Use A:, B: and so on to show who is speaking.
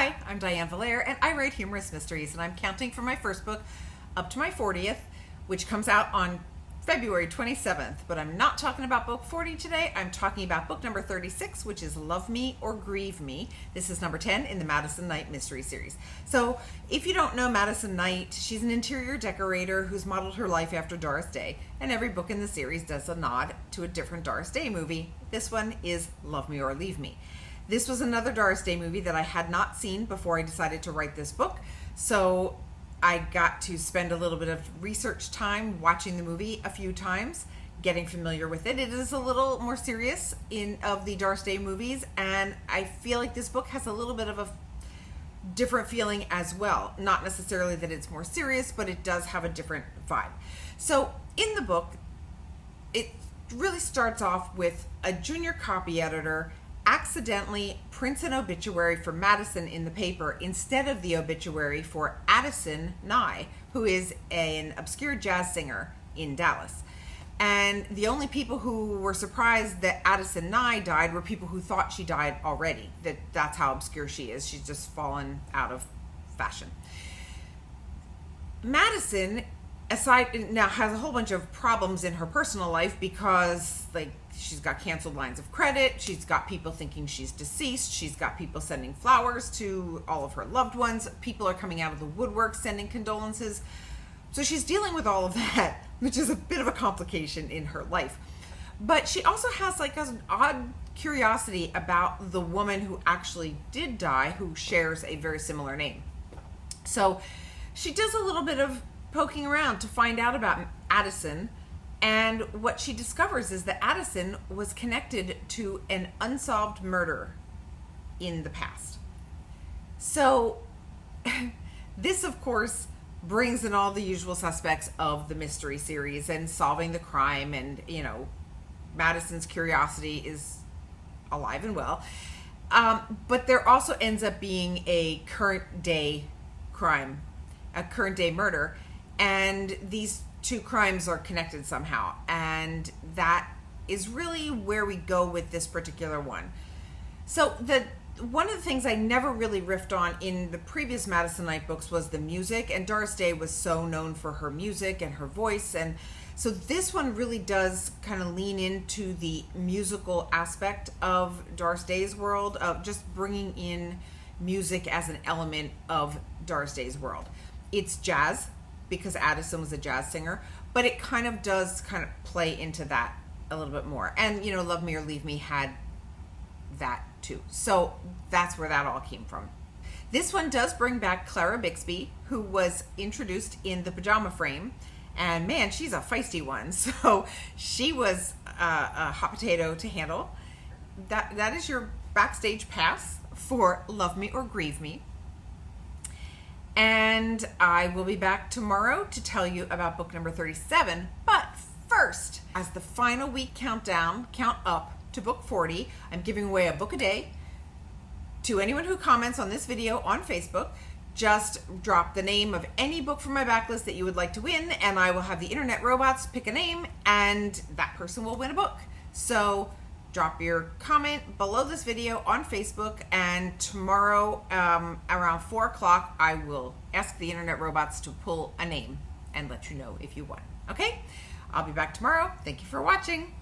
A: Hi, I'm Diane Vallere, and I write humorous mysteries, and I'm counting from my first book up to my 40th, which comes out on February 27th. But I'm not talking about book 40 today. I'm talking about book number 36, which is Love Me or Grieve Me. This is number 10 in the Madison Night mystery series. So if you don't know Madison Night, she's an interior decorator who's modeled her life after Doris Day, and every book in the series does a nod to a different Doris Day movie. This one is Love Me or Leave Me. This was another Doris Day movie that I had not seen before I decided to write this book. So I got to spend a little bit of research time watching the movie a few times, getting familiar with it. It is a little more serious of the Doris Day movies, and I feel like this book has a little bit of a different feeling as well. Not necessarily that it's more serious, but it does have a different vibe. So in the book, it really starts off with a junior copy editor accidentally prints an obituary for Madison in the paper instead of the obituary for Madison Night, who is an obscure jazz singer in Dallas. And the only people who were surprised that Madison Night died were people who thought she died already. That's how obscure she is. She's just fallen out of fashion. Madison now has a whole bunch of problems in her personal life because she's got canceled lines of credit, she's got people thinking she's deceased, she's got people sending flowers to all of her loved ones, people are coming out of the woodwork sending condolences. So she's dealing with all of that, which is a bit of a complication in her life. But she also has an odd curiosity about the woman who actually did die, who shares a very similar name. So she does a little bit of poking around to find out about Addison, and what she discovers is that Addison was connected to an unsolved murder in the past. So this, of course, brings in all the usual suspects of the mystery series and solving the crime, and Madison's curiosity is alive and well. But there also ends up being a current day crime, a current day murder, and these two crimes are connected somehow, and that is really where we go with this particular one. So one of the things I never really riffed on in the previous Madison Night books was the music, and Doris Day was so known for her music and her voice, and so this one really does kind of lean into the musical aspect of Doris Day's world, of just bringing in music as an element of Doris Day's world. It's jazz, because Addison was a jazz singer, but it does play into that a little bit more. And, Love Me or Leave Me had that too. So that's where that all came from. This one does bring back Clara Bixby, who was introduced in the Pajama Frame, and man, she's a feisty one. So she was a hot potato to handle. That is your backstage pass for Love Me or Grieve Me. And I will be back tomorrow to tell you about book number 37. But first, as the final week count up to book 40, I'm giving away a book a day to anyone who comments on this video on Facebook. Just drop the name of any book from my backlist that you would like to win, and I will have the internet robots pick a name, and that person will win a book. So drop your comment below this video on Facebook, and tomorrow around 4 o'clock, I will ask the internet robots to pull a name and let you know if you won. Okay? I'll be back tomorrow. Thank you for watching.